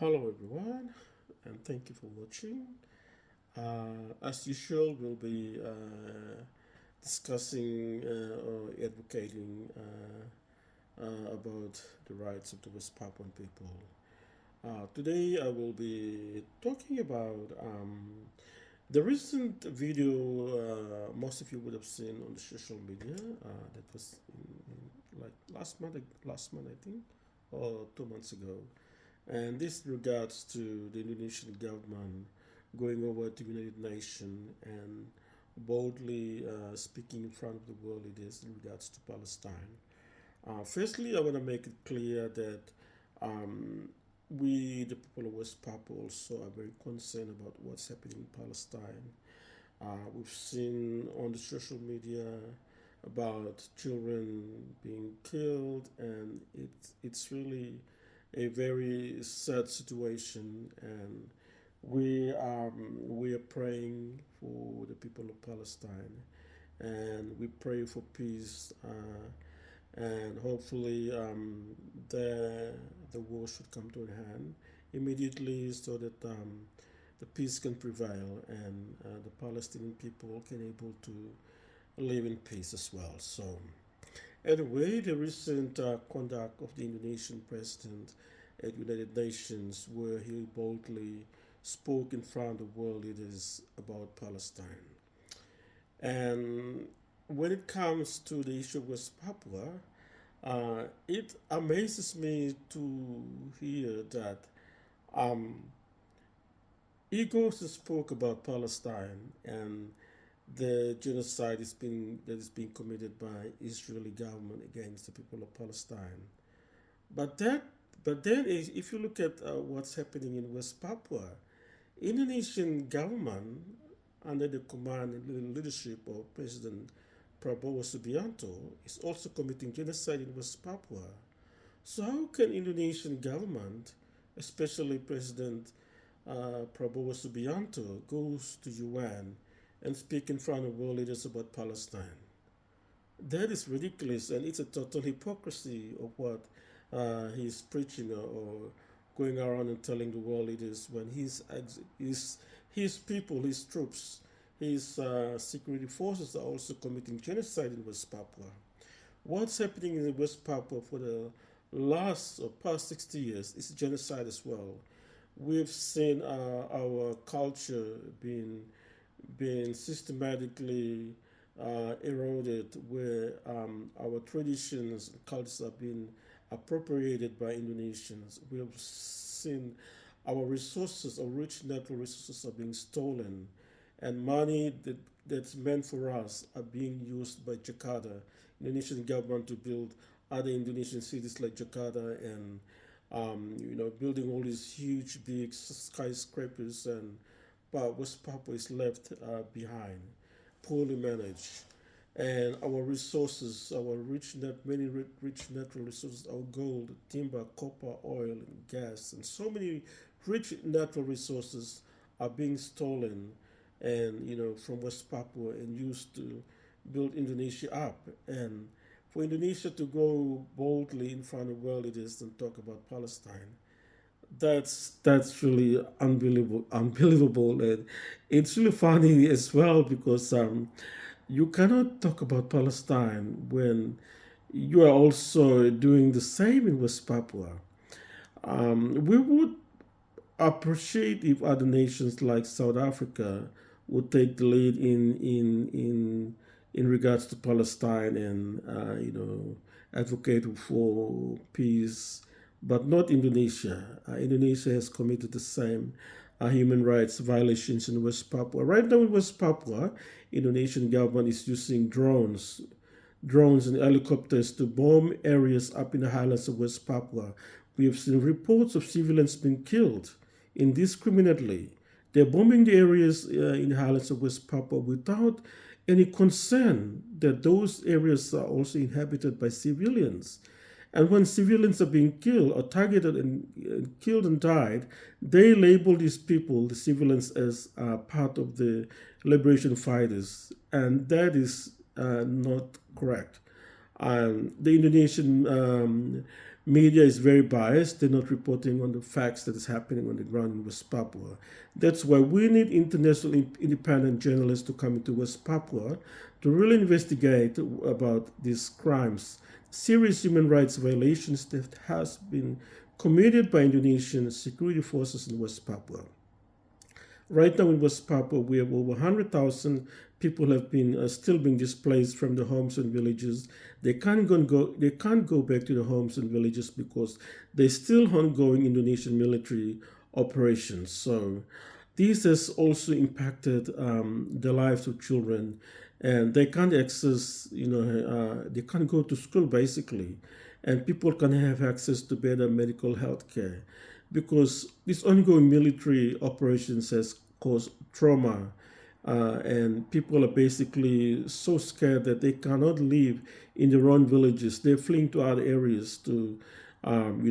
Hello everyone, and thank you for watching. As usual, we'll be discussing or advocating about the rights of the West Papuan people. Today, I will be talking about the recent video most of you would have seen on the social media that was like last month I think, or 2 months ago. And this regards to the Indonesian government going over to United Nations and boldly speaking in front of the world leaders in regards to Palestine. Firstly, I want to make it clear that um, we, the people of West Papua, also are very concerned about what's happening in Palestine. We've seen on the social media about children being killed, and it's really a very sad situation, and we are praying for the people of Palestine, and we pray for peace, and hopefully the war should come to an end immediately, so that the peace can prevail, and the Palestinian people can able to live in peace as well. So anyway, the recent conduct of the Indonesian president at United Nations, where he boldly spoke in front of world leaders about Palestine. And when it comes to the issue of West Papua, it amazes me to hear that um, he goes and spoke about Palestine and the genocide is being committed by Israeli government against the people of Palestine. But that, but then if you look at what's happening in West Papua, Indonesian government under the command and leadership of President Prabowo Subianto is also committing genocide in West Papua. So how can Indonesian government, especially President Prabowo Subianto, goes to UN and speak in front of world leaders about Palestine? That is ridiculous, and it's a total hypocrisy of what he's preaching, or going around and telling the world leaders when his people, his troops, his security forces are also committing genocide in West Papua. What's happening in West Papua for the last or past 60 years is genocide as well. We've seen our culture being systematically eroded, where our traditions and cultures have been appropriated by Indonesians. We have seen our resources, our rich natural resources, are being stolen, and money that's meant for us are being used by Jakarta, Indonesian government, to build other Indonesian cities like Jakarta, and building all these huge, big skyscrapers, and but West Papua is left behind, poorly managed. And our resources, our many rich natural resources, our gold, timber, copper, oil, and gas, and so many rich natural resources are being stolen, and from West Papua, and used to build Indonesia up. And for Indonesia to go boldly in front of world leaders and talk about Palestine, that's really unbelievable, and it's really funny as well, because you cannot talk about Palestine when you are also doing the same in West Papua. We would appreciate if other nations like South Africa would take the lead in regards to Palestine, and advocate for peace, but not Indonesia. Indonesia has committed the same human rights violations in West Papua. Right now in West Papua, Indonesian government is using drones and helicopters to bomb areas up in the highlands of West Papua. We have seen reports of civilians being killed indiscriminately. They're bombing the areas in the highlands of West Papua without any concern that those areas are also inhabited by civilians. And when civilians are being killed or targeted and killed and died, they label these people, the civilians, as part of the liberation fighters. And that is not correct. The Indonesian Media is very biased. They're not reporting on the facts that is happening on the ground in West Papua. That's why we need international independent journalists to come into West Papua to really investigate about these crimes, serious human rights violations that has been committed by Indonesian security forces in West Papua. Right now in West Papua, we have over 100,000 people have been still being displaced from the homes and villages. They can't go. They can't go back to the homes and villages because there's still ongoing Indonesian military operations. So this has also impacted the lives of children, and they can't access. They can't go to school basically, and people can have access to better medical health care because these ongoing military operations has caused trauma, and people are basically so scared that they cannot live in their own villages. They're fleeing to other areas to, have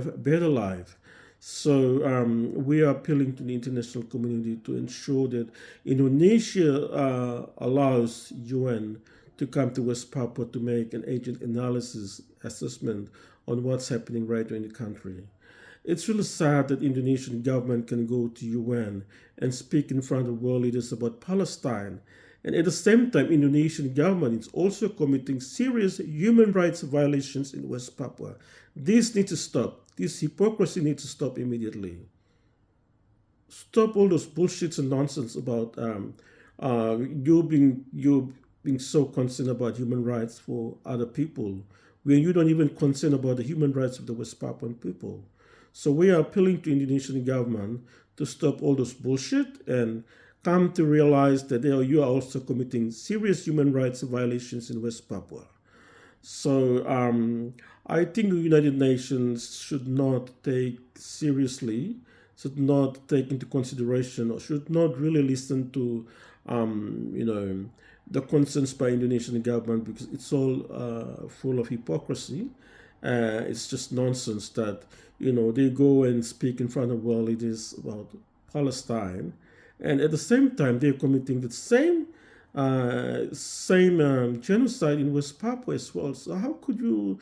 a better life. So we are appealing to the international community to ensure that Indonesia allows UN to come to West Papua to make an agent analysis assessment on what's happening right now in the country. It's really sad that Indonesian government can go to UN and speak in front of world leaders about Palestine. And at the same time, Indonesian government is also committing serious human rights violations in West Papua. This needs to stop. This hypocrisy needs to stop immediately. Stop all those bullshits and nonsense about you being so concerned about human rights for other people when you don't even concern about the human rights of the West Papuan people. So we are appealing to Indonesian government to stop all this bullshit and come to realize that you are also committing serious human rights violations in West Papua. So I think the United Nations should not take seriously, should not take into consideration, or should not really listen to, the concerns by Indonesian government because it's all full of hypocrisy. It's just nonsense that they go and speak in front of world leaders about Palestine, and at the same time they're committing the same genocide in West Papua as well. So how could you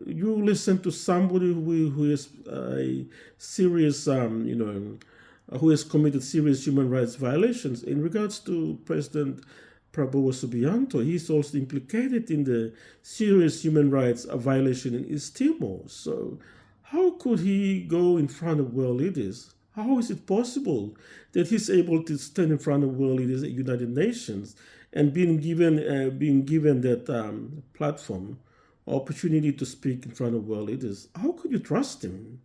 listen to somebody who is a serious who has committed serious human rights violations? In regards to President Prabowo Subianto, he's also implicated in the serious human rights violation in East Timor. So how could he go in front of world leaders? How is it possible that he's able to stand in front of world leaders at United Nations and being given that platform, opportunity to speak in front of world leaders? How could you trust him?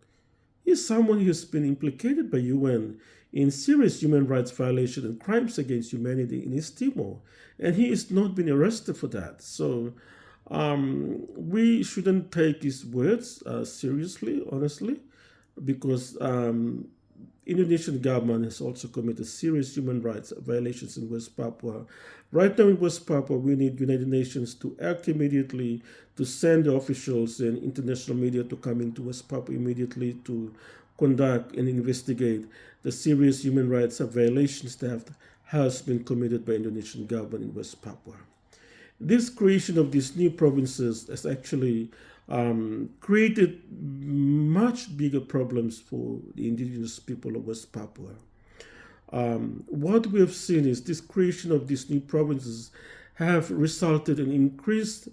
He's someone who has been implicated by UN in serious human rights violation and crimes against humanity in East Timor, and he has not been arrested for that. So we shouldn't take his words seriously, honestly, because Indonesian government has also committed serious human rights violations in West Papua. Right now in West Papua, we need United Nations to act immediately, to send the officials and international media to come into West Papua immediately to conduct and investigate the serious human rights violations that has been committed by Indonesian government in West Papua. This creation of these new provinces has actually created much bigger problems for the indigenous people of West Papua. What we have seen is this creation of these new provinces have resulted in increased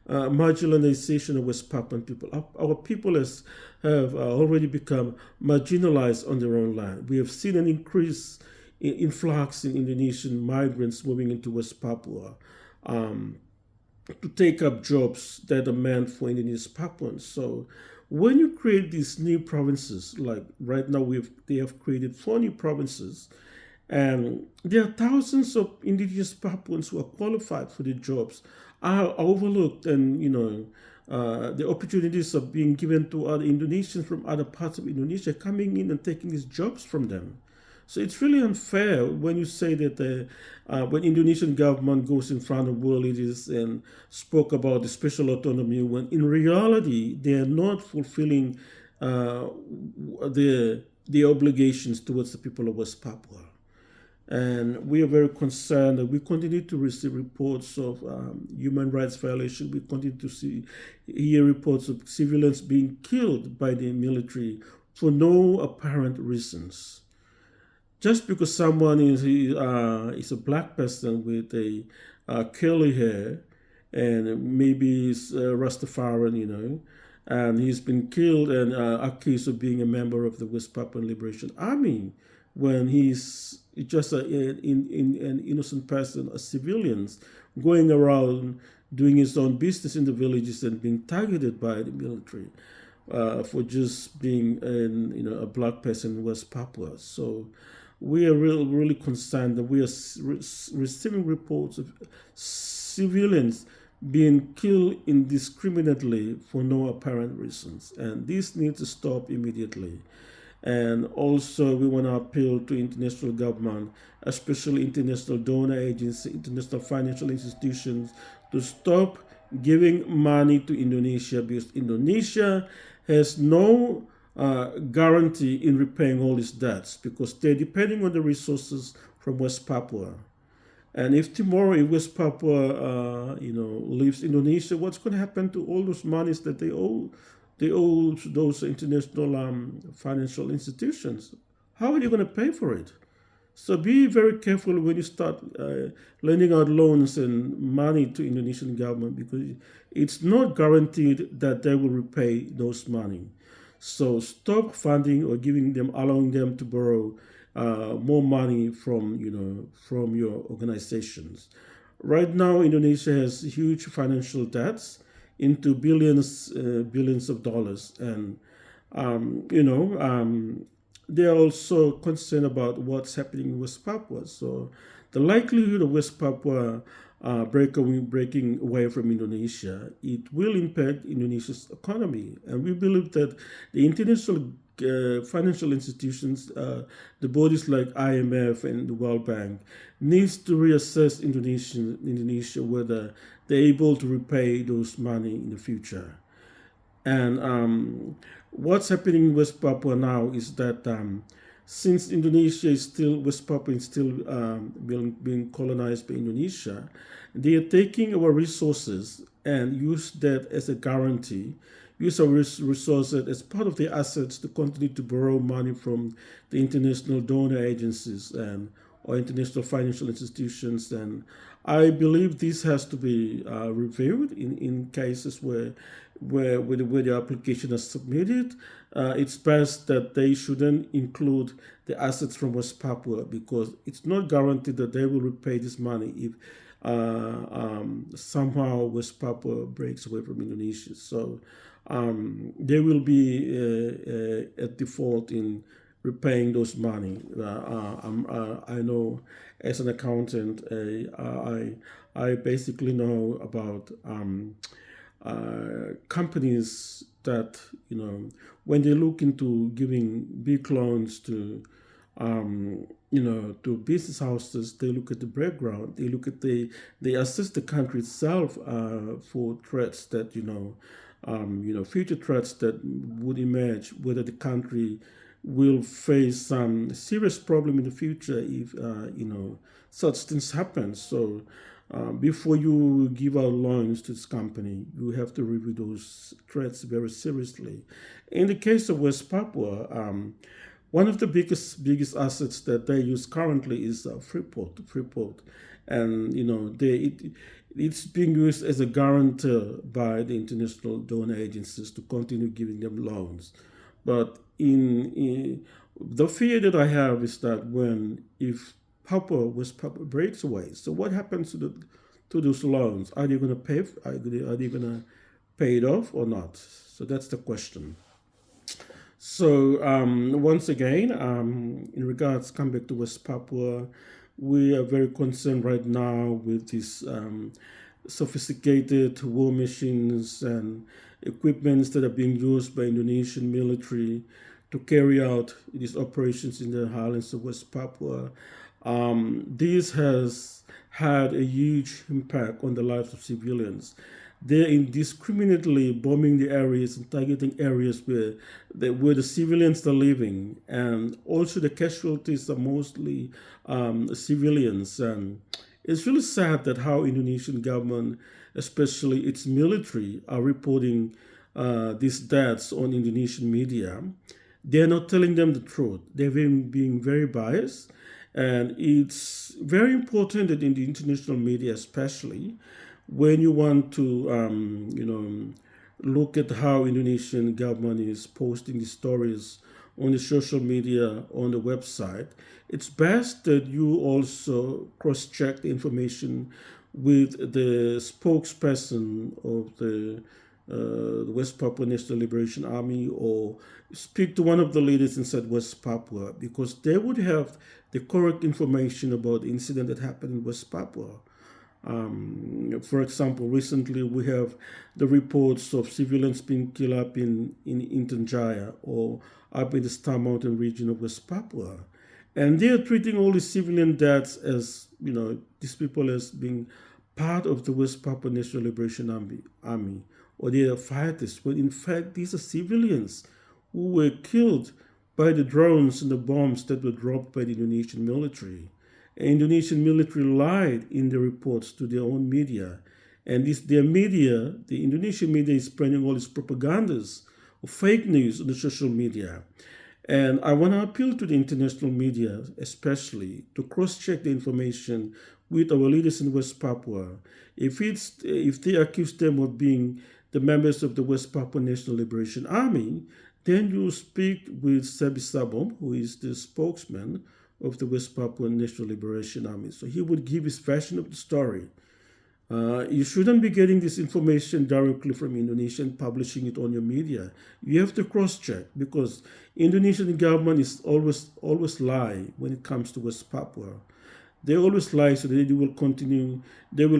marginalization of West Papuan people. Our people have already become marginalized on their own land. We have seen an increase in influx in Indonesian migrants moving into West Papua to take up jobs that are meant for Indonesian Papuans. So when you create these new provinces, like right now they have created 4 new provinces, and there are thousands of Indigenous Papuans who are qualified for the jobs are overlooked, and the opportunities are being given to other Indonesians from other parts of Indonesia coming in and taking these jobs from them. So it's really unfair when you say that when Indonesian government goes in front of world leaders and spoke about the special autonomy, when in reality they are not fulfilling their obligations towards the people of West Papua. And we are very concerned that we continue to receive reports of human rights violations. We continue to hear reports of civilians being killed by the military for no apparent reasons. Just because someone is a black person with a curly hair and maybe is Rastafarian, and he's been killed and accused of being a member of the West Papuan Liberation Army when he's just an innocent person, a civilian, going around doing his own business in the villages and being targeted by the military for just being a black person in West Papua. So we are really concerned that we are receiving reports of civilians being killed indiscriminately for no apparent reasons, and this needs to stop immediately. And also, we want to appeal to international government, especially international donor agencies, international financial institutions, to stop giving money to Indonesia, because Indonesia has no guarantee in repaying all its debts, because they're depending on the resources from West Papua. And if tomorrow, if West Papua, leaves Indonesia, what's going to happen to all those monies that they owe? They owe to those international financial institutions. How are you going to pay for it? So be very careful when you start lending out loans and money to Indonesian government, because it's not guaranteed that they will repay those money. So stop funding or allowing them to borrow more money from your organizations. Right now, Indonesia has huge financial debts into billions of dollars, and they are also concerned about what's happening in West Papua. So the likelihood of West Papua breaking away from Indonesia, it will impact Indonesia's economy. And we believe that the international financial institutions, the bodies like IMF and the World Bank, needs to reassess Indonesia whether they're able to repay those money in the future. And what's happening in West Papua now is that since West Papua is still being colonized by Indonesia, they are taking our resources and use that as a guarantee, use our resources as part of their assets to continue to borrow money from the international donor agencies or international financial institutions. And I believe this has to be reviewed in cases where the application is submitted. It's best that they shouldn't include the assets from West Papua, because it's not guaranteed that they will repay this money if somehow West Papua breaks away from Indonesia. So there will be a default in repaying those money. I know as an accountant, I basically know about companies that, when they look into giving big loans to business houses, they look at the background, they assess the country itself for threats that, future threats that would emerge, whether the country will face some serious problem in the future if, such things happen. So before you give out loans to this company, you have to review those threats very seriously. In the case of West Papua, one of the biggest assets that they use currently is Freeport, and it's being used as a guarantor by the international donor agencies to continue giving them loans. But in the fear that I have is that if West Papua breaks away, so what happens to those loans? Are they going to pay? Are they going to pay it off or not? So that's the question. So once again, in regards, come back to West Papua, we are very concerned right now with these sophisticated war machines and equipments that are being used by Indonesian military to carry out these operations in the Highlands of West Papua. This has had a huge impact on the lives of civilians. they're indiscriminately bombing the areas and targeting areas where the civilians are living, and also the casualties are mostly civilians. And it's really sad that how Indonesian government, especially its military, are reporting these deaths on Indonesian media. They're not telling them the truth. They're being very biased, and it's very important that in the international media, especially when you want to, look at how Indonesian government is posting the stories on the social media, on the website, it's best that you also cross-check the information with the spokesperson of the West Papua National Liberation Army, or speak to one of the leaders inside West Papua, because they would have the correct information about the incident that happened in West Papua. For example, recently we have the reports of civilians being killed up in Intan Jaya or up in the Star Mountain region of West Papua. And they are treating all the civilian deaths as, these people as being part of the West Papua National Liberation Army, or they are fighters. But in fact, these are civilians who were killed by the drones and the bombs that were dropped by the Indonesian military. Indonesian military lied in the reports to their own media. And their media, the Indonesian media, is spreading all these propagandas of fake news on the social media. And I want to appeal to the international media, especially, to cross-check the information with our leaders in West Papua. If they accuse them of being the members of the West Papua National Liberation Army, then you speak with Sebi Sabom, who is the spokesman of the West Papua National Liberation Army. So he would give his version of the story. You shouldn't be getting this information directly from Indonesia and publishing it on your media. You have to cross-check, because Indonesian government is always lie when it comes to West Papua. They always lie so that they will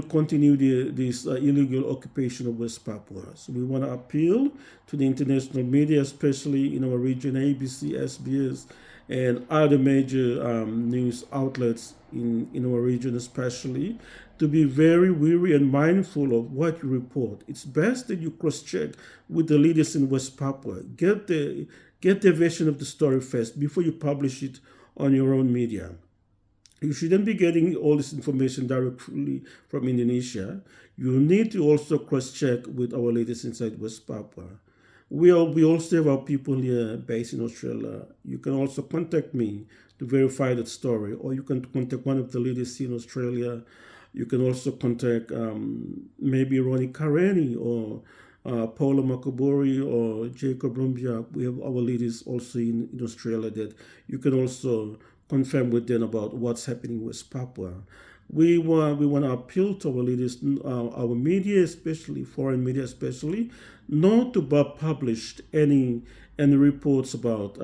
continue this illegal occupation of West Papua. So we want to appeal to the international media, especially in our region, ABC, SBS, and other major news outlets in our region especially, to be very wary and mindful of what you report. It's best that you cross-check with the leaders in West Papua. Get their version of the story first before you publish it on your own media. You shouldn't be getting all this information directly from Indonesia. You need to also cross-check with our leaders inside West Papua. We also have our people here based in Australia. You can also contact me to verify that story, or you can contact one of the leaders here in Australia. You can also contact maybe Ronnie Kareni or Paula Makabori or Jacob Rumbiak. We have our leaders also in Australia that you can also confirm with them about what's happening in West Papua. We want to appeal to our leaders, our media especially, foreign media especially, not to publish any reports about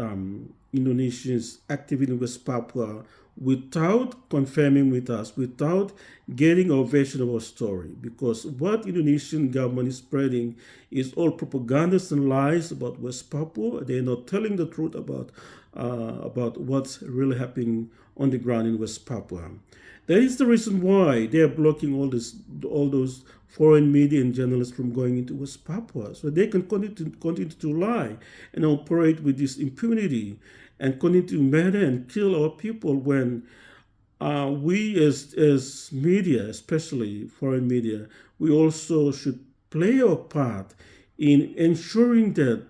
Indonesians activity in West Papua without confirming with us, without getting our version of our story. Because what Indonesian government is spreading is all propagandas and lies about West Papua. They're not telling the truth about what's really happening on the ground in West Papua. That is the reason why they are blocking all those foreign media and journalists from going into West Papua, so they can continue to lie and operate with this impunity and continue to murder and kill our people, when we as media, especially foreign media, we also should play our part in ensuring that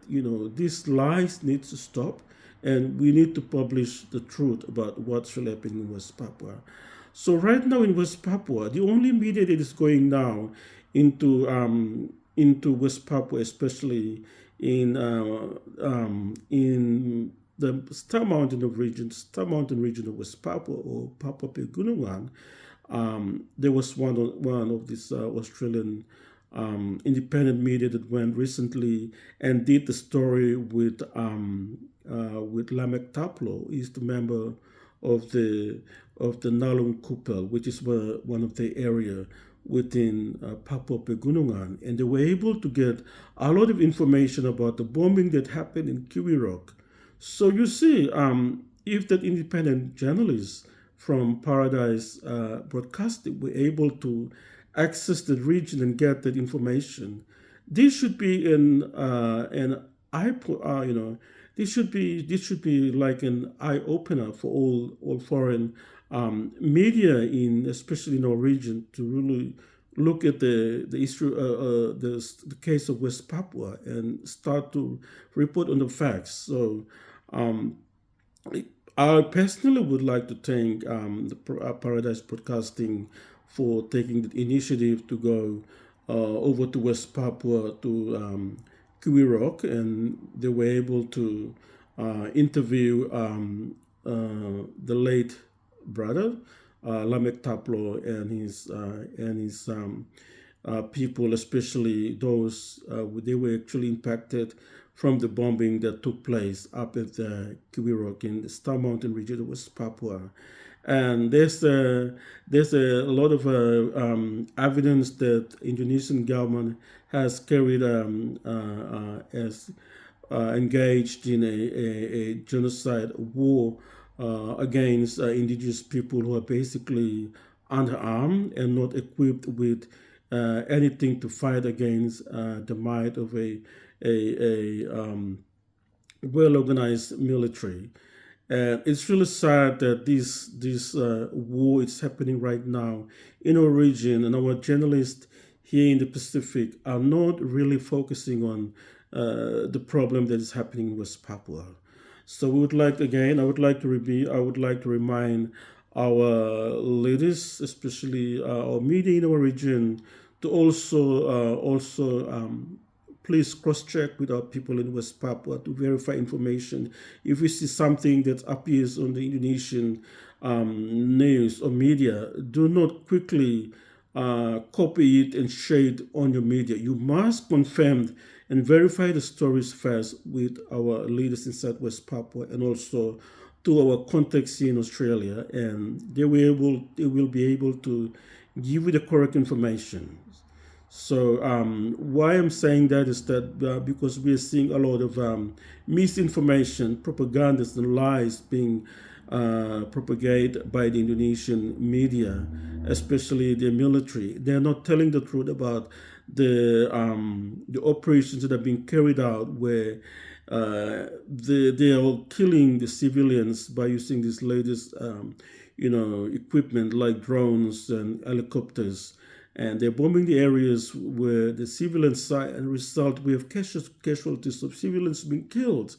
these lies need to stop, and we need to publish the truth about what's really happening in West Papua. So right now in West Papua, the only media that is going now into West Papua, especially in the Star Mountain region of West Papua, or Papua Pegunungan, there was one of these Australian independent media that went recently and did the story with Lamek Taplo. He's the member of the Nalung Kupel, which is one of the area within Papua Pegunungan, and they were able to get a lot of information about the bombing that happened in Kiwi Rock. So you see, if that independent journalists from Paradise Broadcasting were able to access the region and get that information. This should be an eye, this should be like an eye opener for all foreign media in especially in our region to really look at the issue the case of West Papua and start to report on the facts. So um, I personally would like to thank Paradise Broadcasting for taking the initiative to go over to West Papua to Rock, and they were able to interview the late brother Lamek Taplo and his people, especially those they were actually impacted from the bombing that took place up at the Kiwirok in the Star Mountain region of West Papua. And there's a lot of evidence that Indonesian government has carried as engaged in a genocide war against indigenous people who are basically underarmed and not equipped with anything to fight against the might of a well organized military. And it's really sad that this war is happening right now in our region, and our journalists here in the Pacific are not really focusing on the problem that is happening in West Papua. So we would like again, I would like to remind our leaders, especially our media in our region, to also please cross-check with our people in West Papua to verify information. If we see something that appears on the Indonesian news or media, do not quickly copy it and share it on your media. You must confirm and verify the stories first with our leaders in Southwest Papua and also to our contacts here in Australia, and they will be able to give you the correct information. So why I'm saying that is that because we are seeing a lot of misinformation, propagandas, and lies being propagated by the Indonesian media, especially the military. They are not telling the truth about the operations that are being carried out, where they are killing the civilians by using this latest equipment like drones and helicopters, and they're bombing the areas where the civilians are, and result we have casualties of civilians being killed.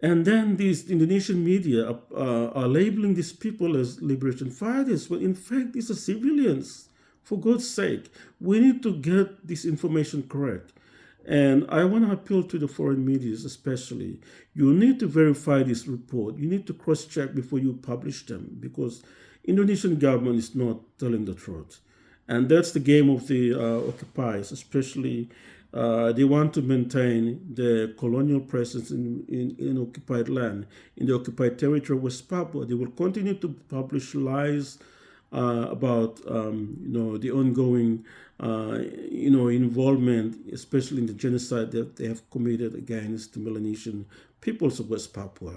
And then these Indonesian media are labeling these people as liberation fighters, when in fact these are civilians. For God's sake, we need to get this information correct. And I want to appeal to the foreign media especially. You need to verify this report. You need to cross-check before you publish them, because Indonesian government is not telling the truth. And that's the game of the occupiers, especially they want to maintain the colonial presence in occupied land, in the occupied territory of West Papua. They will continue to publish lies about the ongoing involvement, especially in the genocide that they have committed against the Melanesian peoples of West Papua.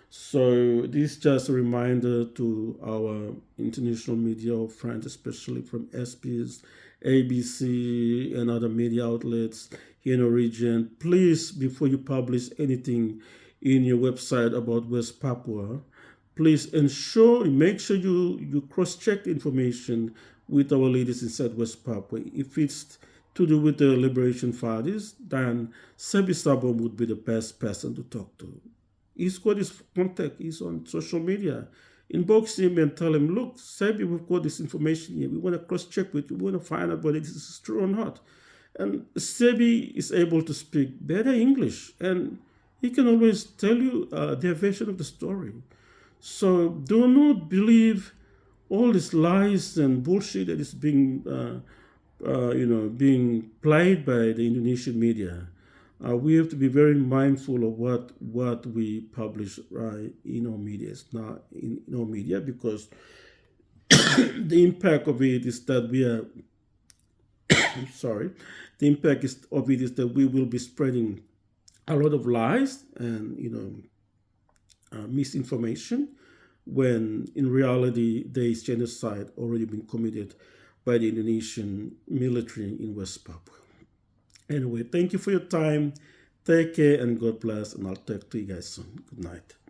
So this is just a reminder to our international media friends, especially from SBS, ABC, and other media outlets here in the region. Please, before you publish anything in your website about West Papua, please make sure you cross-check the information with our leaders inside West Papua. If it's to do with the liberation fighters, then Sebi Sabom would be the best person to talk to. He's got his contact, he's on social media. Inbox him and tell him, look, Sebi, we've got this information here. We want to cross-check with you. We want to find out whether this is true or not. And Sebi is able to speak better English, and he can always tell you their version of the story. So do not believe all these lies and bullshit that is being played by the Indonesian media. We have to be very mindful of what we publish in our media. It's not in our media, because the impact of it is that we are sorry. The impact of it is that we will be spreading a lot of lies and misinformation, when in reality there is genocide already been committed by the Indonesian military in West Papua. Anyway, thank you for your time. Take care and God bless, and I'll talk to you guys soon. Good night.